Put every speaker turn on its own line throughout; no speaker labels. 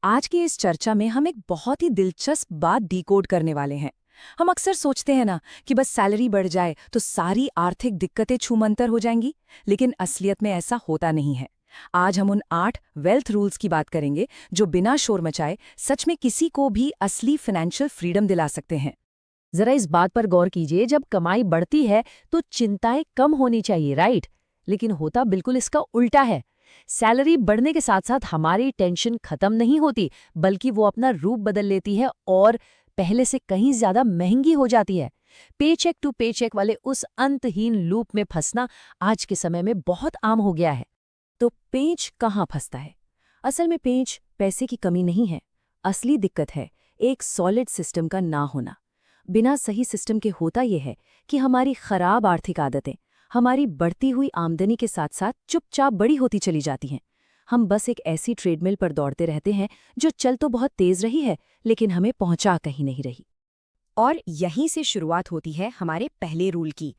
आज की इस चर्चा में हम एक बहुत ही दिलचस्प बात डिकोड करने वाले हैं। हम अक्सर सोचते हैं ना कि बस सैलरी बढ़ जाए तो सारी आर्थिक दिक्कतें छूमंतर हो जाएंगी, लेकिन असलियत में ऐसा होता नहीं है। आज हम उन 8 वेल्थ रूल्स की बात करेंगे जो बिना शोर मचाए सच में किसी को भी असली फाइनेंशियल फ्रीडम दिला सकते हैं।
जरा इस बात पर गौर कीजिए, जब कमाई बढ़ती है तो चिंताएं कम होनी चाहिए, राइट? लेकिन होता बिल्कुल इसका उल्टा है। सैलरी बढ़ने के साथ साथ हमारी टेंशन खत्म नहीं होती, बल्कि वो अपना रूप बदल लेती है और पहले से कहीं ज्यादा महंगी हो जाती है। पेचेक टू पेचेक वाले उस अंतहीन लूप में फंसना आज के समय में बहुत आम हो गया है।
तो पेंच कहाँ फंसता है? असल में पेंच पैसे की कमी नहीं है। असली दिक्कत है एक सॉलिड सिस्टम का ना होना। बिना सही सिस्टम के होता यह है कि हमारी खराब आर्थिक आदतें हमारी बढ़ती हुई आमदनी के साथ साथ चुपचाप बड़ी होती चली जाती हैं। हम बस एक ऐसी ट्रेडमिल पर दौड़ते रहते हैं जो चल तो बहुत तेज रही है, लेकिन हमें पहुंचा कहीं नहीं रही। और यहीं से शुरुआत होती है हमारे पहले रूल की,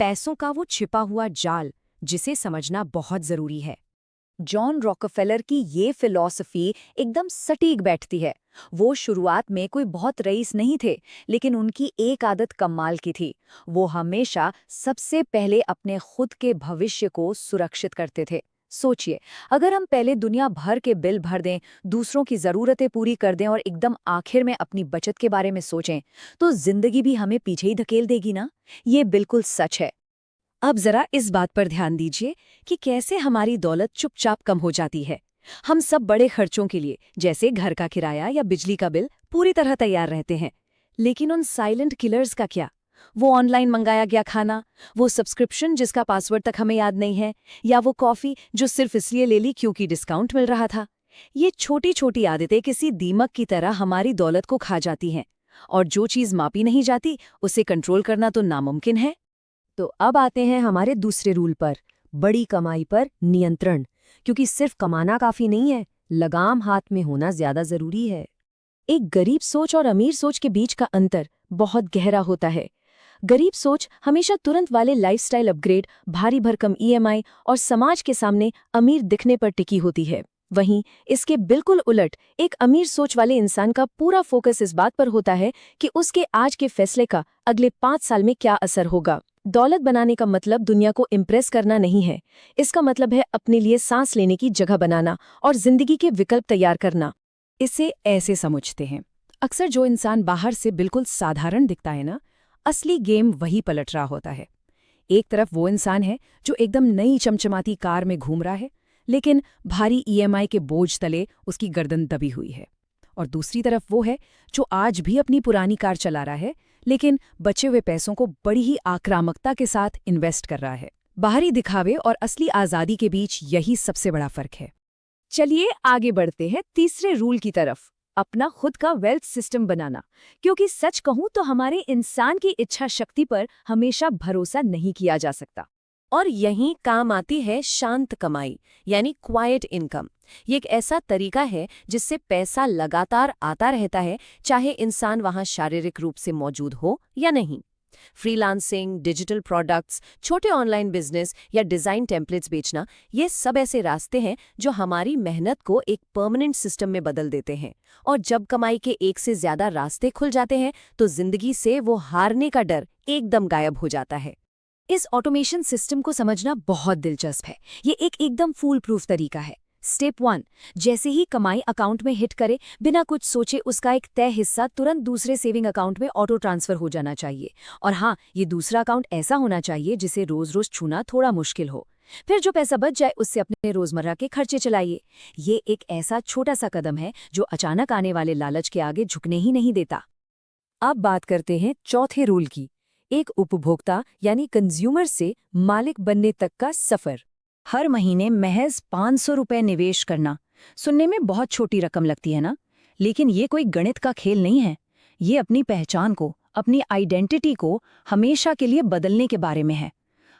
पैसों का वो छिपा हुआ जाल जिसे समझना बहुत जरूरी है। जॉन रॉकफेलर की ये फिलॉसफी एकदम सटीक बैठती है। वो शुरुआत में कोई बहुत रईस नहीं थे, लेकिन उनकी एक आदत कमाल की थी। वो हमेशा सबसे पहले अपने खुद के भविष्य को सुरक्षित करते थे। सोचिए, अगर हम पहले दुनिया भर के बिल भर दें, दूसरों की ज़रूरतें पूरी कर दें और एकदम आखिर में अपनी बचत के बारे में सोचें, तो जिंदगी भी हमें पीछे ही धकेल देगी ना। ये बिल्कुल सच है। अब जरा इस बात पर ध्यान दीजिए कि कैसे हमारी दौलत चुपचाप कम हो जाती है। हम सब बड़े खर्चों के लिए, जैसे घर का किराया या बिजली का बिल, पूरी तरह तैयार रहते हैं। लेकिन उन साइलेंट किलर्स का क्या? वो ऑनलाइन मंगाया गया खाना, वो सब्सक्रिप्शन जिसका पासवर्ड तक हमें याद नहीं है, या वो कॉफी जो सिर्फ इसलिए ले ली क्योंकि डिस्काउंट मिल रहा था। ये छोटी छोटी आदतें किसी दीमक की तरह हमारी दौलत को खा जाती हैं। और जो चीज़ मापी नहीं जाती, उसे कंट्रोल करना तो नामुमकिन है।
तो अब आते हैं हमारे दूसरे रूल पर, बड़ी कमाई पर नियंत्रण। क्योंकि सिर्फ कमाना काफी नहीं है, लगाम हाथ में होना ज्यादा जरूरी है।
एक गरीब सोच और अमीर सोच के बीच का अंतर बहुत गहरा होता है। गरीब सोच हमेशा तुरंत वाले लाइफस्टाइल अपग्रेड, भारी भरकम ईएमआई और समाज के सामने अमीर दिखने पर टिकी होती है। वहीं इसके बिल्कुल उलट, एक अमीर सोच वाले इंसान का पूरा फोकस इस बात पर होता है कि उसके आज के फैसले का अगले 5 साल में क्या असर होगा। दौलत बनाने का मतलब दुनिया को इम्प्रेस करना नहीं है। इसका मतलब है अपने लिए सांस लेने की जगह बनाना और जिंदगी के विकल्प तैयार करना। इसे ऐसे समझते हैं, अक्सर जो इंसान बाहर से बिल्कुल साधारण दिखता है ना, असली गेम वही पलट रहा होता है। एक तरफ वो इंसान है जो एकदम नई चमचमाती कार में घूम रहा है, लेकिन भारी ईएमआई के बोझ तले उसकी गर्दन दबी हुई है। और दूसरी तरफ वो है जो आज भी अपनी पुरानी कार चला रहा है, लेकिन बचे हुए पैसों को बड़ी ही आक्रामकता के साथ इन्वेस्ट कर रहा है। बाहरी दिखावे और असली आज़ादी के बीच यही सबसे बड़ा फर्क है। चलिए आगे बढ़ते हैं तीसरे रूल की तरफ, अपना खुद का वेल्थ सिस्टम बनाना। क्योंकि सच कहूं तो हमारे इंसान की इच्छा शक्ति पर हमेशा भरोसा नहीं किया जा सकता। और यहीं काम आती है शांत कमाई, यानी क्वाइट इनकम। ये एक ऐसा तरीका है जिससे पैसा लगातार आता रहता है, चाहे इंसान वहां शारीरिक रूप से मौजूद हो या नहीं। फ्रीलांसिंग, डिजिटल प्रोडक्ट्स, छोटे ऑनलाइन बिजनेस या डिजाइन टेम्पलेट्स बेचना, ये सब ऐसे रास्ते हैं जो हमारी मेहनत को एक परमानेंट सिस्टम में बदल देते हैं। और जब कमाई के एक से ज्यादा रास्ते खुल जाते हैं तो जिंदगी से वो हारने का डर एकदम गायब हो जाता है। इस ऑटोमेशन सिस्टम को समझना बहुत दिलचस्प है। ये एक एकदम फूल प्रूफ तरीका है। स्टेप 1, जैसे ही कमाई अकाउंट में हिट करे, बिना कुछ सोचे उसका एक तय हिस्सा तुरंत दूसरे सेविंग अकाउंट में ऑटो ट्रांसफर हो जाना चाहिए। और हाँ, ये दूसरा अकाउंट ऐसा होना चाहिए जिसे रोज रोज छूना थोड़ा मुश्किल हो। फिर जो पैसा बच जाए उससे अपने रोजमर्रा के खर्चे चलाइए। ये एक ऐसा छोटा सा कदम है जो अचानक आने वाले लालच के आगे झुकने ही नहीं देता। अब बात करते हैं चौथे रूल की, एक उपभोक्ता यानी कंज्यूमर से मालिक बनने तक का सफर। हर महीने महज 500 रुपए निवेश करना सुनने में बहुत छोटी रकम लगती है ना, लेकिन ये कोई गणित का खेल नहीं है। ये अपनी पहचान को, अपनी आइडेंटिटी को हमेशा के लिए बदलने के बारे में है।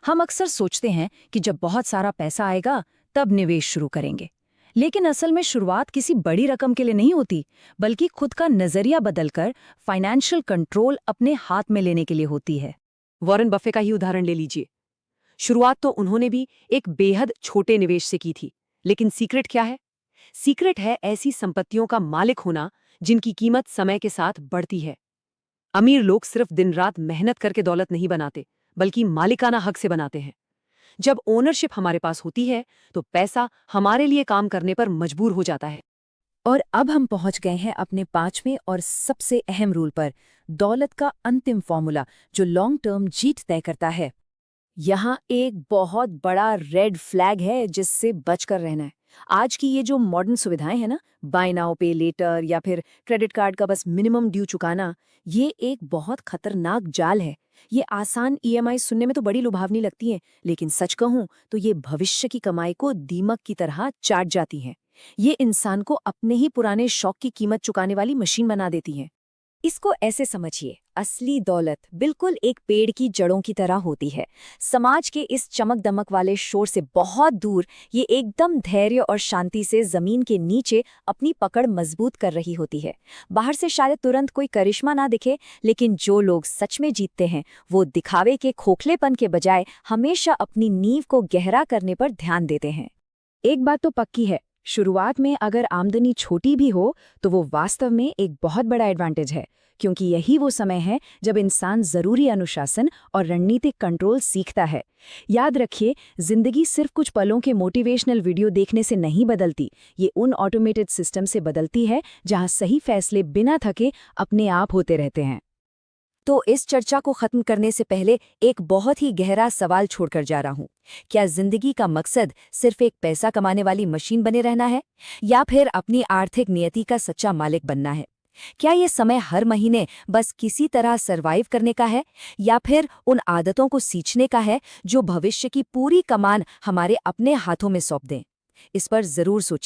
हम अक्सर सोचते हैं कि जब बहुत सारा पैसा आएगा तब निवेश शुरू करेंगे, लेकिन असल में शुरुआत किसी बड़ी रकम के लिए नहीं होती, बल्कि खुद का नजरिया बदलकर फाइनेंशियल कंट्रोल अपने हाथ में लेने के लिए होती है। वॉरेन बफे का ही उदाहरण ले लीजिए। शुरुआत तो उन्होंने भी एक बेहद छोटे निवेश से की थी, लेकिन सीक्रेट क्या है?
सीक्रेट है ऐसी संपत्तियों का मालिक होना जिनकी कीमत समय के साथ बढ़ती है। अमीर लोग सिर्फ दिन रात मेहनत करके दौलत नहीं बनाते, बल्कि मालिकाना हक से बनाते हैं। जब ओनरशिप हमारे पास होती है तो पैसा हमारे लिए काम करने पर मजबूर हो जाता है।
और अब हम पहुंच गए हैं अपने 5वें और सबसे अहम रूल पर, दौलत का अंतिम फॉर्मूला जो लॉन्ग टर्म जीत तय करता है। यहाँ एक बहुत बड़ा रेड फ्लैग है जिससे बचकर रहना है। आज की ये जो मॉडर्न सुविधाएं हैं ना, बाय नाउ पे लेटर या फिर क्रेडिट कार्ड का बस मिनिमम ड्यू चुकाना, ये एक बहुत खतरनाक जाल है। ये आसान ईएमआई सुनने में तो बड़ी लुभावनी लगती हैं, लेकिन सच कहूं तो ये भविष्य की कमाई को दीमक की तरह चाट जाती हैं। ये इंसान को अपने ही पुराने शौक की कीमत चुकाने वाली मशीन बना देती हैं। इसको ऐसे समझिए, असली दौलत बिल्कुल एक पेड़ की जड़ों की तरह होती है। समाज के इस चमक दमक वाले शोर से बहुत दूर ये एकदम धैर्य और शांति से जमीन के नीचे अपनी पकड़ मजबूत कर रही होती है। बाहर से शायद तुरंत कोई करिश्मा ना दिखे, लेकिन जो लोग सच में जीतते हैं वो दिखावे के खोखलेपन के बजाय हमेशा अपनी नींव को गहरा करने पर ध्यान देते हैं। एक बात तो पक्की है, शुरुआत में अगर आमदनी छोटी भी हो तो वो वास्तव में एक बहुत बड़ा एडवांटेज है, क्योंकि यही वो समय है जब इंसान जरूरी अनुशासन और रणनीतिक कंट्रोल सीखता है। याद रखिए, जिंदगी सिर्फ कुछ पलों के मोटिवेशनल वीडियो देखने से नहीं बदलती, ये उन ऑटोमेटेड सिस्टम से बदलती है जहां सही फैसले बिना थके अपने आप होते रहते हैं। तो इस चर्चा को खत्म करने से पहले एक बहुत ही गहरा सवाल छोड़कर जा रहा हूं। क्या जिंदगी का मकसद सिर्फ एक पैसा कमाने वाली मशीन बने रहना है, या फिर अपनी आर्थिक नियति का सच्चा मालिक बनना है? क्या ये समय हर महीने बस किसी तरह सरवाइव करने का है, या फिर उन आदतों को सींचने का है जो भविष्य की पूरी कमान हमारे अपने हाथों में सौंप दें? इस पर जरूर सोचिए।